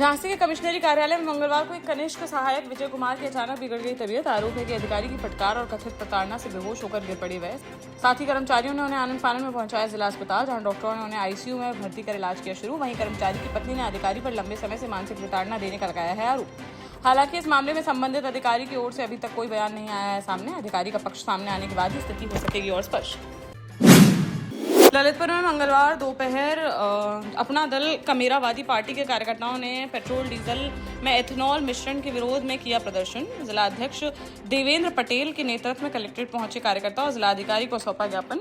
झांसी के कमिश्नरी कार्यालय में मंगलवार को एक कनिष्ठ सहायक विजय कुमार की अचानक बिगड़ गई तबीयत। आरोप है कि अधिकारी की फटकार और कथित प्रताड़ना से बेहोश होकर गिर पड़ी वह। साथ ही कर्मचारियों ने उन्हें आनंद फानन में पहुंचाया जिला अस्पताल, जहां डॉक्टरों ने उन्हें आईसीयू में भर्ती कर इलाज किया शुरू। वहीं कर्मचारी की पत्नी ने अधिकारी पर लंबे समय से मानसिक प्रताड़ना देने का लगाया है आरोप। हालांकि इस मामले में संबंधित अधिकारी की ओर से अभी तक कोई बयान नहीं आया है सामने। अधिकारी का पक्ष सामने आने के बाद ही स्थिति हो सकेगी और स्पष्ट। ललितपुर में मंगलवार दोपहर अपना दल कमेरावादी पार्टी के कार्यकर्ताओं ने पेट्रोल डीजल में एथेनॉल मिश्रण के विरोध में किया प्रदर्शन। जिला अध्यक्ष देवेंद्र पटेल के नेतृत्व में कलेक्ट्रेट पहुंचे कार्यकर्ता और जिलाधिकारी को सौंपा ज्ञापन,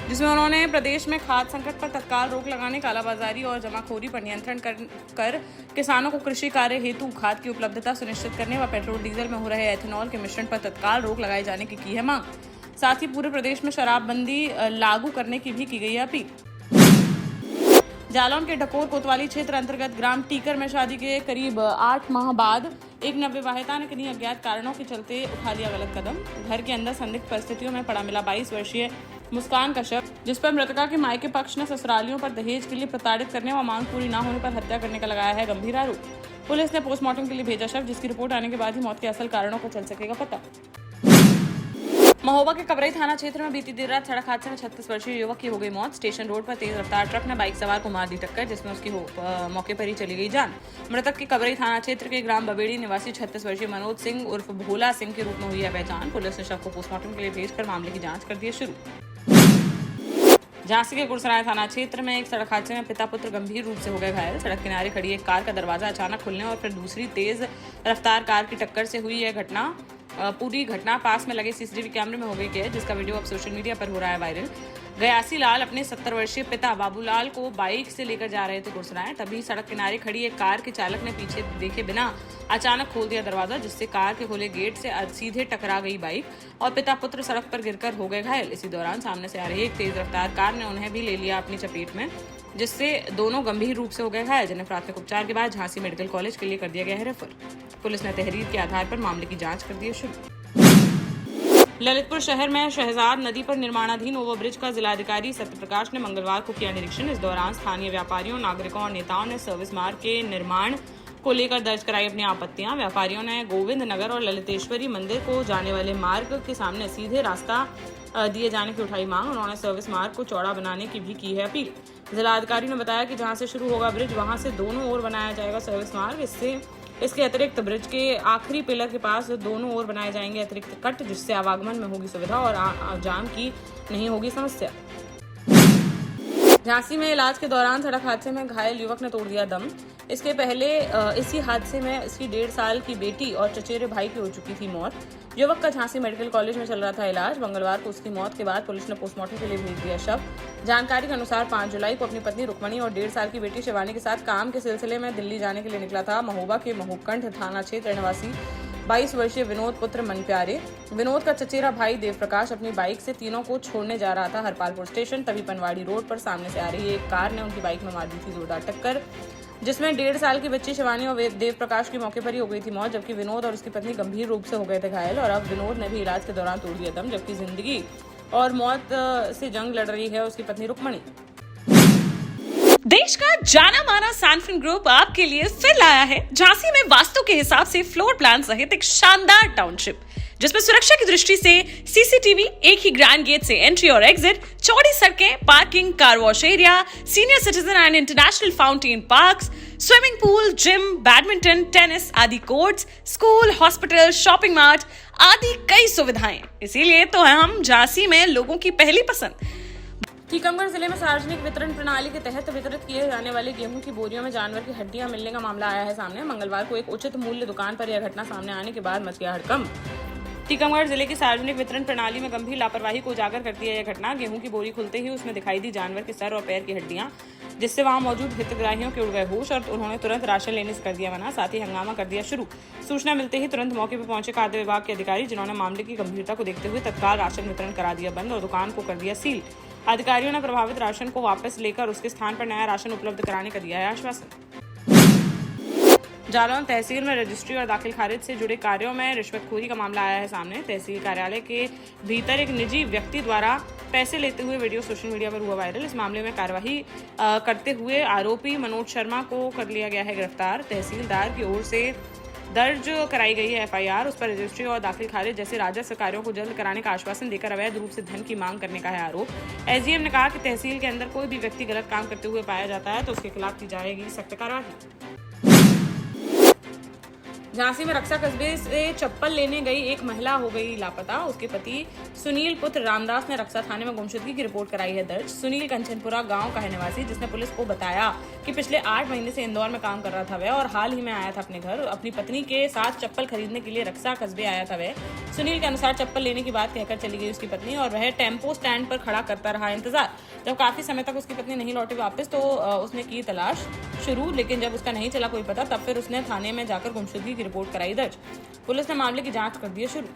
जिसमें उन्होंने प्रदेश में खाद्य संकट पर तत्काल रोक लगाने, कालाबाजारी और जमाखोरी पर नियंत्रण कर किसानों को कृषि कार्य हेतु खाद की उपलब्धता सुनिश्चित करने व पेट्रोल डीजल में हो रहे एथेनॉल के मिश्रण पर तत्काल रोक लगाए जाने की है मांग। साथ ही पूरे प्रदेश में शराबबंदी लागू करने की भी की गई है अपील। जालौन के ढकोर कोतवाली क्षेत्र अंतर्गत ग्राम टीकर में शादी के करीब 8 माह बाद एक नवविवाहिता ने किन्हीं अज्ञात कारणों के चलते उठा लिया गलत कदम। घर के अंदर संदिग्ध परिस्थितियों में पड़ा मिला 22 वर्षीय मुस्कान का शव, जिस पर मृतका के मायके पक्ष ने ससुरालियों पर दहेज के लिए प्रताड़ित करने व मांग पूरी न होने पर हत्या करने का लगाया है गंभीर आरोप। पुलिस ने पोस्टमार्टम के लिए भेजा शव, जिसकी रिपोर्ट आने के बाद ही मौत के असल कारणों का चल सकेगा पता। महोबा के कबरई थाना क्षेत्र में बीती देर रात सड़क हादसे में 36 वर्षीय युवक की हो गई मौत। स्टेशन रोड पर तेज रफ्तार ट्रक ने बाइक सवार को मार दी टक्कर, जिसमें उसकी मौके पर ही चली गई जान। मृतक की कबरई थाना क्षेत्र के ग्राम बबेड़ी निवासी 36 वर्षीय मनोज सिंह उर्फ भोला सिंह के रूप में हुई है पहचान। पुलिस ने शव को पोस्टमार्टम के लिए भेजकर मामले की जांच कर दी है शुरू। झांसी के गुरसराय थाना क्षेत्र में एक सड़क हादसे में पिता पुत्र गंभीर रूप से हो गए घायल। सड़क किनारे खड़ी एक कार का दरवाजा अचानक खुलने और फिर दूसरी तेज रफ्तार कार की टक्कर से हुई यह घटना। पूरी घटना पास में लगे सीसीटीवी कैमरे में हो गई है, जिसका वीडियो अब सोशल मीडिया पर हो रहा है वायरल। गयासी लाल अपने 70 वर्षीय पिता बाबूलाल को बाइक से लेकर जा रहे थे गुरसराय। तभी सड़क किनारे खड़ी एक कार के चालक ने पीछे देखे बिना अचानक खोल दिया दरवाजा, जिससे कार के खुले गेट से सीधे टकरा गई बाइक और पिता पुत्र सड़क पर गिरकर हो गए घायल। इसी दौरान सामने से आ रही एक तेज रफ्तार कार ने उन्हें भी ले लिया अपनी चपेट में, जिससे दोनों गंभीर रूप से हो गए घायल, जिन्हें प्राथमिक उपचार के बाद झांसी मेडिकल कॉलेज के लिए कर दिया गया है रेफर। पुलिस ने तहरीर के आधार पर मामले की जांच कर दी है शुरू। ललितपुर शहर में शहजाद नदी पर निर्माणाधीन ओवरब्रिज का जिलाधिकारी सत्यप्रकाश ने मंगलवार को किया निरीक्षण। इस दौरान स्थानीय व्यापारियों, नागरिकों और नेताओं ने सर्विस मार्ग के निर्माण को लेकर दर्ज कराई अपनी आपत्तियां। व्यापारियों ने गोविंद नगर और ललितेश्वरी मंदिर को जाने वाले मार्ग के सामने सीधे रास्ता दिए जाने की उठाई मांग। उन्होंने सर्विस मार्ग को चौड़ा बनाने की भी की है अपील। जिलाधिकारी ने बताया कि जहां से शुरू होगा ब्रिज, वहां से दोनों ओर बनाया जाएगा सर्विस मार्ग। इसके अतिरिक्त ब्रिज के आखिरी पिलर के पास दोनों ओर बनाए जाएंगे अतिरिक्त कट, जिससे आवागमन में होगी सुविधा और जाम की नहीं होगी समस्या। झांसी में इलाज के दौरान सड़क हादसे में घायल युवक ने तोड़ दिया दम। इसके पहले इसी हादसे में इसकी 1.5 साल की बेटी और चचेरे भाई की हो चुकी थी मौत। युवक का झांसी मेडिकल कॉलेज में चल रहा था इलाज। मंगलवार को उसकी मौत के बाद पुलिस ने पोस्टमार्टम के लिए भेज दिया शव। जानकारी के अनुसार 5 जुलाई को अपनी पत्नी रुक्मणी और 1.5 साल की बेटी शिवानी के साथ काम के सिलसिले में दिल्ली जाने के लिए निकला था। महोबा के महुकंठ थाना क्षेत्र निवासी 22 वर्षीय विनोद पुत्र मनप्यारे, विनोद का चचेरा भाई देवप्रकाश अपनी बाइक से तीनों को छोड़ने जा रहा था हरपालपुर स्टेशन। तभी पनवाड़ी रोड पर सामने से आ रही एक कार ने उनकी बाइक में मार दी थी जोरदार टक्कर, जिसमें 1.5 साल की बच्ची शिवानी और देवप्रकाश की मौके पर ही हो गई थी मौत, जबकि विनोद और उसकी पत्नी गंभीर रूप से हो गए थे घायल। और अब विनोद ने भी इलाज के दौरान तोड़ दिया दम, जबकि जिंदगी और मौत से जंग लड़ रही है उसकी पत्नी रुक्मणी। देश का जाना माना सैनफिन ग्रुप आपके लिए फिर लाया है झांसी में वास्तु के हिसाब से फ्लोर प्लान सहित एक शानदार टाउनशिप, जिसमें सुरक्षा की दृष्टि से सीसीटीवी, एक ही ग्रैंड गेट से एंट्री और एग्जिट, चौड़ी सड़कें, parking, car wash area, senior citizen and international fountain parks, swimming pool, gym, badminton, tennis आदि courts, school, hospital, shopping mart आदि कई सुविधाएं। इसीलिए तो हम झांसी में लोगों की पहली पसंद। टीकमगढ़ जिले में सार्वजनिक वितरण प्रणाली के तहत वितरित किए जाने वाले गेहूं की बोरियों में जानवर की हड्डियां मिलने का मामला आया है सामने। मंगलवार को एक उचित मूल्य दुकान पर यह घटना सामने आने के बाद मच गया हड़कंप। टीकमगढ़ जिले की सार्वजनिक वितरण प्रणाली में गंभीर लापरवाही को उजागर करती है यह घटना। गेहूं की बोरी खुलते ही उसमें दिखाई दी जानवर के सर और पैर की हड्डियां, जिससे वहां मौजूद हितग्राहियों के उड़ गए होश और उन्होंने तुरंत राशन लेने से कर दिया मना, साथ ही हंगामा कर दिया शुरू। सूचना मिलते ही तुरंत मौके पर पहुंचे खाद्य विभाग के अधिकारी, जिन्होंने मामले की गंभीरता को देखते हुए तत्काल राशन वितरण करा दिया बंद और दुकान को कर दिया सील। अधिकारियों ने प्रभावित राशन को वापस लेकर उसके स्थान पर नया राशन उपलब्ध कराने का दिया है आश्वासन। जालौन तहसील में रजिस्ट्री और दाखिल खारिज से जुड़े कार्यों में रिश्वतखोरी का मामला आया है सामने। तहसील कार्यालय के भीतर एक निजी व्यक्ति द्वारा पैसे लेते हुए वीडियो सोशल मीडिया पर हुआ वायरल। इस मामले में कार्यवाही करते हुए आरोपी मनोज शर्मा को कर लिया गया है गिरफ्तार। तहसीलदार की ओर से दर्ज कराई गई है एफआईआर। उस पर रजिस्ट्री और दाखिल खारिज जैसे राजस्व कार्यों को जल्द कराने का आश्वासन देकर अवैध रूप से धन की मांग करने का है आरोप। एसडीएम ने कहा कि तहसील के अंदर कोई भी व्यक्ति गलत काम करते हुए पाया जाता है तो उसके खिलाफ की जाएगी सख्त कार्रवाई। झांसी में रक्षा कस्बे से चप्पल लेने गई एक महिला हो गई लापता। उसके पति सुनील पुत्र रामदास ने रक्षा थाने में गुमशुदगी की रिपोर्ट कराई है दर्ज। सुनील कंचनपुरा गांव का है निवासी, जिसने पुलिस को बताया कि पिछले 8 महीने से इंदौर में काम कर रहा था वह और हाल ही में आया था अपने घर। अपनी पत्नी के साथ चप्पल खरीदने के लिए रक्षा कस्बे आया था वह। सुनील के अनुसार चप्पल लेने की बात कहकर चली गई उसकी पत्नी और वह टेम्पो स्टैंड पर खड़ा करता रहा इंतजार। जब काफी समय तक उसकी पत्नी नहीं लौटी वापस तो उसने की तलाश शुरू, लेकिन जब उसका नहीं चला कोई पता तब फिर उसने थाने में जाकर गुमशुदगी की रिपोर्ट कराई दर्ज। पुलिस ने मामले की जांच कर दी है शुरू।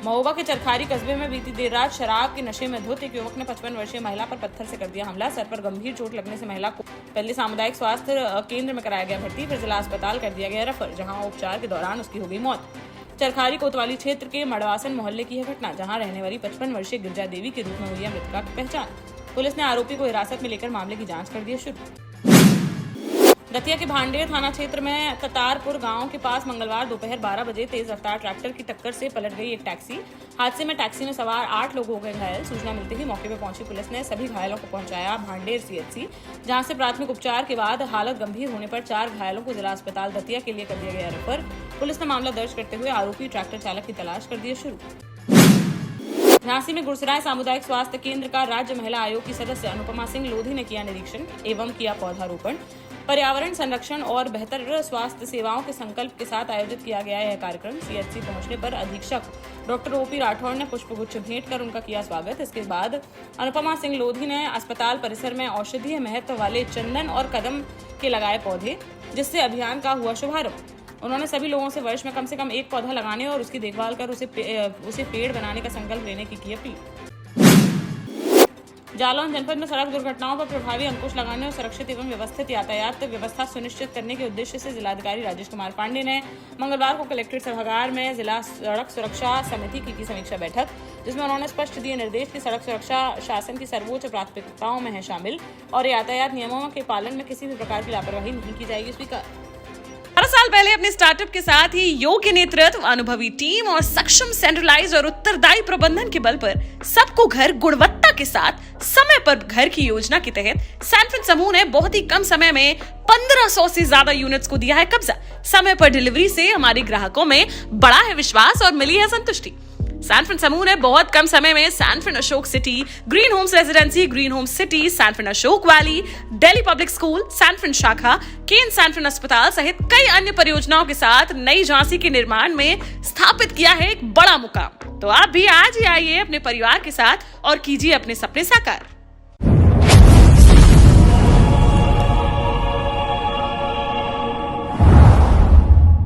महोबा के चरखारी कस्बे में बीती देर रात शराब के नशे में धुत एक युवक ने 55 वर्षीय महिला पर पत्थर से कर दिया हमला। सर पर गंभीर चोट लगने से महिला को पहले सामुदायिक स्वास्थ्य केंद्र में कराया गया भर्ती, फिर जिला अस्पताल कर दिया गया रेफर, जहां उपचार के दौरान उसकी हो गई मौत। चरखारी कोतवाली क्षेत्र के मड़वासन मोहल्ले की यह घटना, जहां रहने वाली 55 वर्षीय गिरजा देवी के रूप में हुई है मृतका की पहचान। पुलिस ने आरोपी को हिरासत में लेकर मामले की जांच कर दी है शुरू। दतिया के भांडेर थाना क्षेत्र में ततारपुर गांव के पास मंगलवार दोपहर 12 बजे तेज रफ्तार ट्रैक्टर की टक्कर से पलट गई एक टैक्सी। हादसे में टैक्सी में सवार 8 लोग हो गए घायल। सूचना मिलते ही मौके पर पहुंची पुलिस ने सभी घायलों को पहुंचाया भांडेर सीएचसी, जहां से प्राथमिक उपचार के बाद हालत गंभीर होने पर 4 घायलों को जिला अस्पताल दतिया के लिए कर दिया गया रेफर। पुलिस ने मामला दर्ज करते हुए आरोपी ट्रैक्टर चालक की तलाश कर दी है शुरू। झांसी में गुरसराय सामुदायिक स्वास्थ्य केंद्र का राज्य महिला आयोग की सदस्य अनुपमा सिंह लोधी ने किया निरीक्षण एवं किया पौधारोपण। पर्यावरण संरक्षण और बेहतर स्वास्थ्य सेवाओं के संकल्प के साथ आयोजित किया गया यह कार्यक्रम। सीएचसी पहुंचने पर अधीक्षक डॉक्टर ओपी राठौड़ ने पुष्पगुच्छ भेंट कर उनका किया स्वागत। इसके बाद अनुपमा सिंह लोधी ने अस्पताल परिसर में औषधीय महत्व वाले चंदन और कदम के लगाए पौधे, जिससे अभियान का हुआ शुभारंभ। उन्होंने सभी लोगों से वर्ष में कम से कम एक पौधा लगाने और उसकी देखभाल कर उसे पेड़ बनाने का संकल्प लेने की अपील। जालौन जनपद में सड़क दुर्घटनाओं पर प्रभावी अंकुश लगाने और सुरक्षित एवं व्यवस्थित यातायात व्यवस्था सुनिश्चित करने के उद्देश्य से जिलाधिकारी राजेश कुमार पांडे ने मंगलवार को कलेक्ट्रेट सभागार में जिला सड़क सुरक्षा समिति की समीक्षा बैठक, जिसमें उन्होंने स्पष्ट दिए निर्देश कि सड़क सुरक्षा शासन की सर्वोच्च प्राथमिकताओं में है शामिल और यातायात नियमों के पालन में किसी भी प्रकार की लापरवाही नहीं की जाएगी। स्वीकार 18 साल पहले अपने स्टार्टअप के साथ ही योग्य नेतृत्व, अनुभवी टीम और सक्षम सेंट्रलाइज और उत्तरदायी प्रबंधन के बल पर सबको घर गुणवत्ता के साथ समय पर घर की योजना के तहत सैनफिन समूह ने बहुत ही कम समय में 1500 से ज्यादा यूनिट्स को दिया है कब्जा। समय पर डिलीवरी से हमारे ग्राहकों में बढ़ा है विश्वास और मिली है संतुष्टि। सैनफिन समूह ने बहुत कम समय में Sanfin Ashok city, green homes residency, green homes city, Sanfin Ashok valley, Delhi public school, Sanfin शाखा, केन सैनफिन अस्पताल सहित कई अन्य परियोजनाओं के साथ नई झांसी के निर्माण में स्थापित किया है एक बड़ा मुकाम। तो आप भी आज ही आइए अपने परिवार के साथ और कीजिए अपने सपने साकार।